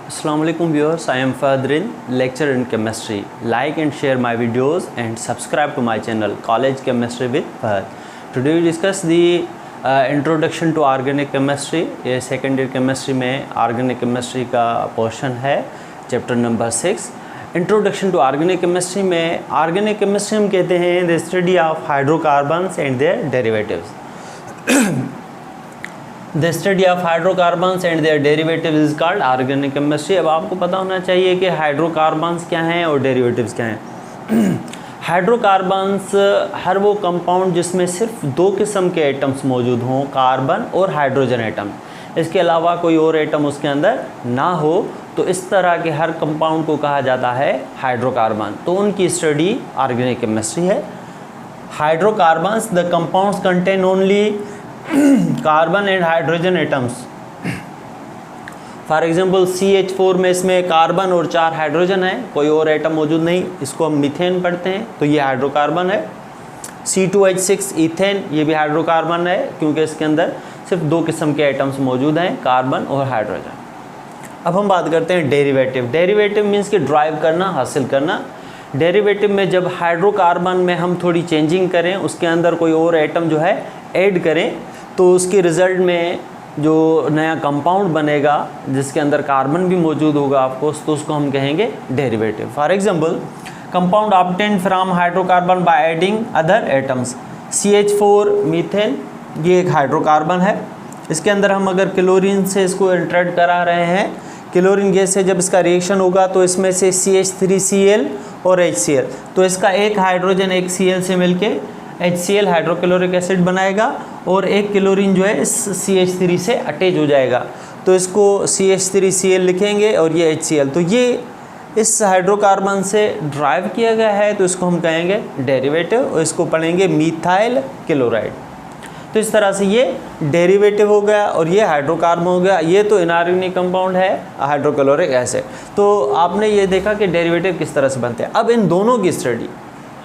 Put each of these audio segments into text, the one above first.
Assalamu alaikum viewers, I am Fadrin, lecturer in chemistry. Like and share my videos and subscribe to my channel College Chemistry with Fahad. Today we discuss the introduction to organic chemistry. ये second year chemistry में organic chemistry का portion है, chapter number 6. Introduction to organic chemistry में organic chemistry हम कहते हैं the study of hydrocarbons and their derivatives. The study of hydrocarbons and their derivatives is called organic chemistry. अब आपको पता होना चाहिए कि हाइड्रोकार्बन्स क्या हैं और डेरिवेटिव्स क्या हैं. हाइड्रोकार्बन्स हर वो कंपाउंड जिसमें सिर्फ दो किस्म के एटम्स मौजूद हों, कार्बन और हाइड्रोजन एटम, इसके अलावा कोई और एटम उसके अंदर ना हो, तो इस तरह के हर कंपाउंड को कहा जाता है हाइड्रोकार्बन. तो उनकी स्टडी ऑर्गेनिक केमिस्ट्री है. Hydrocarbons the compounds contain only carbon and hydrogen atoms. For example CH4 में इसमें कार्बन और 4 हाइड्रोजन है, कोई और एटम मौजूद नहीं, इसको हम मीथेन पढ़ते हैं, तो ये हाइड्रोकार्बन है. C2H6 ईथेन, ये भी हाइड्रोकार्बन है क्योंकि इसके अंदर सिर्फ दो किस्म के एटम्स मौजूद हैं, कार्बन और हाइड्रोजन. अब हम बात करते हैं डेरिवेटिव. डेरिवेटिव मीन्स कि ड्राइव करना, हासिल करना. डेरिवेटिव में जब हाइड्रोकार्बन में हम थोड़ी चेंजिंग करें, उसके अंदर कोई और एटम जो है ऐड करें, तो उसके रिज़ल्ट में जो नया कंपाउंड बनेगा जिसके अंदर कार्बन भी मौजूद होगा आपको, तो उसको हम कहेंगे derivative. For example compound obtained from hydrocarbon by adding other atoms. CH4 methane, ये एक हाइड्रोकार्बन है. इसके अंदर हम अगर क्लोरीन से इसको इंट्रेक्ट करा रहे हैं, क्लोरीन गैस से जब इसका रिएक्शन होगा तो इसमें से CH3Cl और HCl, तो इसका एक हाइड्रोजन एक Cl से मिलके HCl हाइड्रोक्लोरिक एसिड बनाएगा और एक क्लोरीन जो है इस CH3 से अटैच हो जाएगा, तो इसको CH3Cl लिखेंगे और ये HCl. तो ये इस हाइड्रोकार्बन से ड्राइव किया गया है, तो इसको हम कहेंगे डेरिवेटिव और इसको पढ़ेंगे मीथाइल क्लोराइड. तो इस तरह से ये डेरिवेटिव हो गया और ये हाइड्रोकार्बन हो गया. ये तो इनऑर्गेनिक कंपाउंड है हाइड्रोक्लोरिक एसिड. तो आपने ये देखा कि डेरिवेटिव किस तरह से बनते हैं. अब इन दोनों की स्टडी,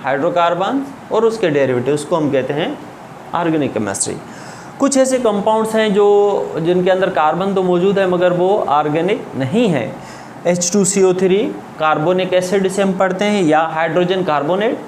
हाइड्रोकार्बन और उसके डेरिवेटिव, उसको हम कहते हैं ऑर्गेनिक केमिस्ट्री. कुछ ऐसे कंपाउंड्स हैं जो जिनके अंदर कार्बन तो मौजूद है मगर वो ऑर्गेनिक नहीं है. H2CO3 कार्बोनिक एसिड इसे हम पढ़ते हैं, या हाइड्रोजन कार्बोनेट.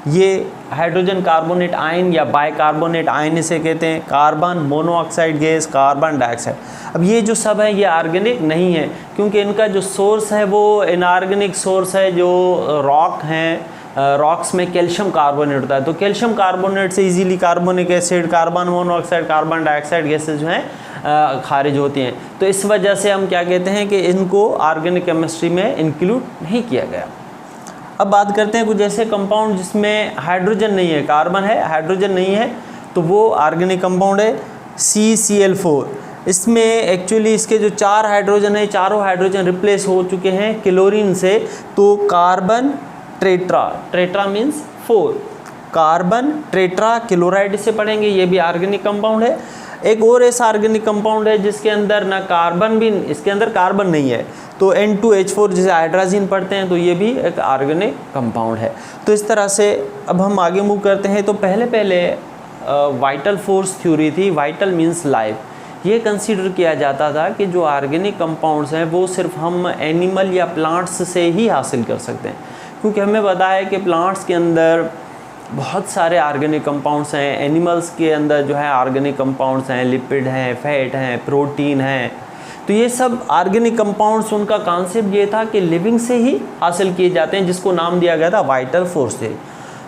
ये हाइड्रोजन कार्बोनेट आयन या बाइकार्बोनेट आयन इसे कहते हैं. Carbon monoxide gas, carbon dioxide. अब ये जो सब है ये ऑर्गेनिक नहीं है क्योंकि इनका जो सोर्स है वो इनऑर्गेनिक सोर्स है. जो रॉक हैं, रॉक्स में कैल्शियम कार्बोनेट होता है, तो कैल्शियम कार्बोनेट से easily carbonic acid, carbon monoxide, carbon dioxide gases जो हैं खारिज होती हैं. तो इस वजह से हम क्या कहते हैं कि इनको ऑर्गेनिक केमिस्ट्री में इंक्लूड नहीं किया गया. अब बात करते हैं कुछ ऐसे कंपाउंड जिसमें हाइड्रोजन नहीं है, कार्बन है, हाइड्रोजन नहीं है, तो वो ऑर्गेनिक कंपाउंड है CCl4. इसमें एक्चुअली इसके जो 4 हाइड्रोजन है, चारों हाइड्रोजन रिप्लेस हो चुके हैं क्लोरीन से. तो carbon tetra, tetra means 4, carbon tetra chloride इसे पढ़ेंगे, ये भी ऑर्गेनिक कंपाउंड है. एक और ऐसा ऑर्गेनिक कंपाउंड है जिसके अंदर ना कार्बन भी, इसके अंदर कार्बन नहीं है, तो N2H4 जिसे हाइड्रोजन पढ़ते हैं, तो ये भी एक ऑर्गेनिक कंपाउंड है. तो इस तरह से अब हम आगे मूव करते हैं. तो पहले वाइटल फोर्स थ्योरी थी. Vital means life. ये कंसीडर किया जाता था कि जो ऑर्गेनिक कंपाउंड्स हैं वो सिर्फ हम एनिमल या प्लांट्स से ही हासिल कर सकते हैं, क्योंकि हमें पता है कि प्लांट्स के अंदर बहुत सारे ऑर्गेनिक कंपाउंड्स हैं, एनिमल्स के अंदर जो है ऑर्गेनिक कंपाउंड्स हैं, लिपिड हैं, फैट हैं, प्रोटीन हैं. तो ये सब ऑर्गेनिक कंपाउंड्स, उनका कॉन्सेप्ट ये था कि लिविंग से ही हासिल किए जाते हैं, जिसको नाम दिया गया था वाइटल फोर्स थ्योरी.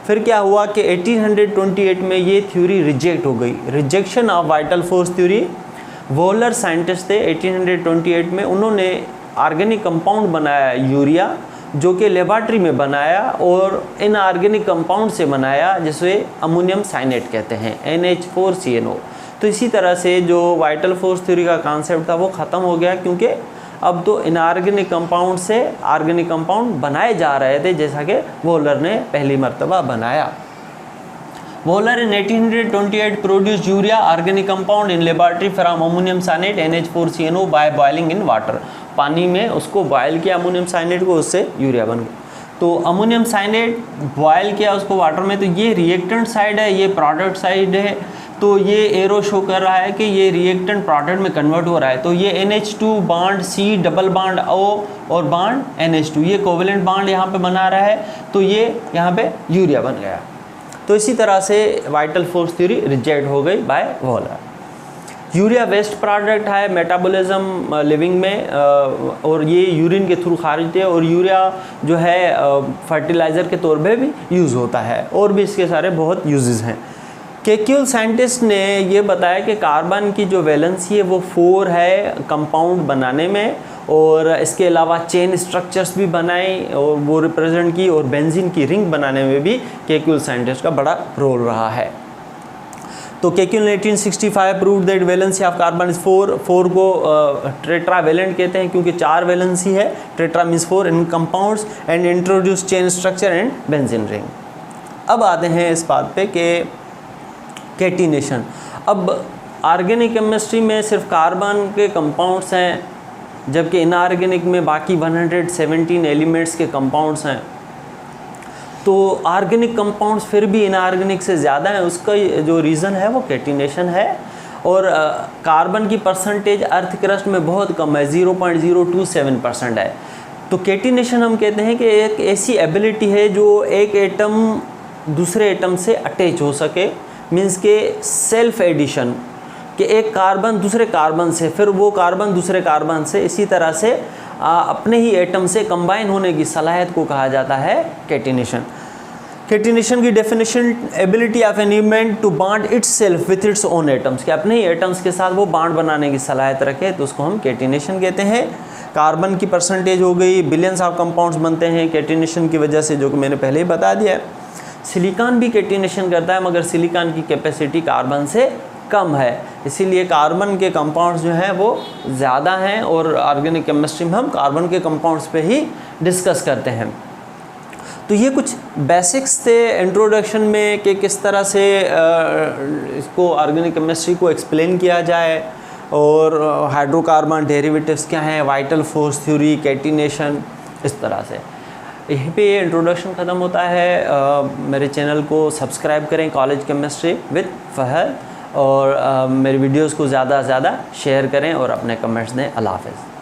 फिर क्या हुआ कि 1828 में ये थ्योरी रिजेक्ट हो गई. Rejection of vital force theory. Volar scientist थे 1828 में, उन्होंने ऑर्गेनिक कंपाउंड बनाया यूरिया, जो कि लेबॉर्ट्री में बनाया और इन ऑर्गेनिक कंपाउंड से बनाया जिसे अमोनियम साइनेट कहते हैं, NH4CNO. तो इसी तरह से जो वाइटल फोर्स थ्योरी का कॉन्सेप्ट था वो ख़त्म हो गया, क्योंकि अब तो इनऑर्गेनिक कंपाउंड से ऑर्गेनिक कंपाउंड बनाए जा रहे थे, जैसा कि वोलर ने पहली मर्तबा बनाया. Wohler in 1828 produce urea organic compound in laboratory from ammonium cyanate NH4CNO by boiling in water. पानी में उसको बॉयल किया अमोनियम साइनेट को, उससे यूरिया बन गया. तो अमोनियम साइनेट बॉयल किया उसको वाटर में, तो ये रिएक्टेंट साइड है, ये प्रोडक्ट साइड है. तो ये एरो शो कर रहा है कि ये रिएक्टेंट प्रोडक्ट में कन्वर्ट हो रहा है। तो ये NH2 bond C double bond O और बांड NH2, ये कोवेलेंट बांड यहाँ पे बना रहा है, तो ये यहाँ पे यूरिया बन गया। तो इसी तरह से वाइटल फोर्स थ्योरी रिजेक्ट हो गई by Wohler. Urea waste product है मेटाबॉलिज्म लिविंग में, और ये यूरिन के थ्रू खारिज होती है, और यूरिया जो है फर्टिलाइज़र के तौर पे भी यूज़ होता है, और भी इसके सारे बहुत यूजेस हैं। केक्यूल साइंटिस्ट ने ये बताया कि कार्बन की जो वैलेंसी है वो 4 है कंपाउंड बनाने में, और इसके अलावा चेन स्ट्रक्चर्स भी बनाए और वो रिप्रेजेंट की, और बेंजीन की रिंग बनाने में भी केक्यूल साइंटिस्ट का बड़ा रोल रहा है। तो केक्यूल ने 1865 proved that valency of carbon is 4 को टेट्रावेलेंट कहते हैं क्योंकि 4 वैलेंसी है, tetra means 4 in compounds, and introduce chain structure and benzene ring. अब आते हैं इस बात पे कि कैटिनेशन। अब ऑर्गेनिक केमिस्ट्री में सिर्फ कार्बन के कंपाउंड्स हैं, जबकि इनऑर्गेनिक में बाकी 117 एलिमेंट्स के कंपाउंड्स हैं। तो ऑर्गेनिक कंपाउंड्स फिर भी इनऑर्गेनिक से ज़्यादा है, उसका जो रीज़न है वो कैटिनेशन है। और कार्बन की परसेंटेज अर्थ क्रस्ट में बहुत कम है, 0.027% है। तो कैटिनेशन हम कहते हैं कि एक ऐसी एबिलिटी है जो एक एटम दूसरे एटम से अटैच हो सके, मीन्स के सेल्फ एडिशन, कि एक कार्बन दूसरे कार्बन से, फिर वो कार्बन दूसरे कार्बन से, इसी तरह से अपने ही एटम से कंबाइन होने की सलाहियत को कहा जाता है कैटिनेशन। कैटिनेशन की definition, ability of an element to bond itself with its own atoms, कि अपने ही एटम्स के साथ वो बॉन्ड बनाने की सलाहियत रखे, तो उसको हम कैटिनेशन कहते हैं। कार्बन की परसेंटेज हो गई, बिलियंस ऑफ कंपाउंड्स बनते हैं कैटिनेशन की वजह से, जो कि मैंने पहले ही बता दिया है। सिलिकॉन भी कैटिनेशन करता है, मगर सिलिकॉन की कैपेसिटी कार्बन से कम है, इसीलिए कार्बन के कंपाउंड्स जो हैं वो ज़्यादा हैं, और ऑर्गेनिक केमिस्ट्री में हम कार्बन के कंपाउंड्स पे ही डिस्कस करते हैं। तो ये कुछ बेसिक्स थे इंट्रोडक्शन में कि किस तरह से इसको ऑर्गेनिक केमिस्ट्री को एक्सप्लेन किया जाए, और हाइड्रोकार्बन डेरिवेटिव्स क्या हैं, वाइटल फोर्स थ्योरी, कैटिनेशन, इस तरह से। यहीं पे ये इंट्रोडक्शन ख़त्म होता है। मेरे चैनल को सब्सक्राइब करें, कॉलेज केमिस्ट्री विद फहद, और मेरे वीडियोस को ज़्यादा से ज़्यादा शेयर करें और अपने कमेंट्स दें। अल्लाह हाफ़िज़।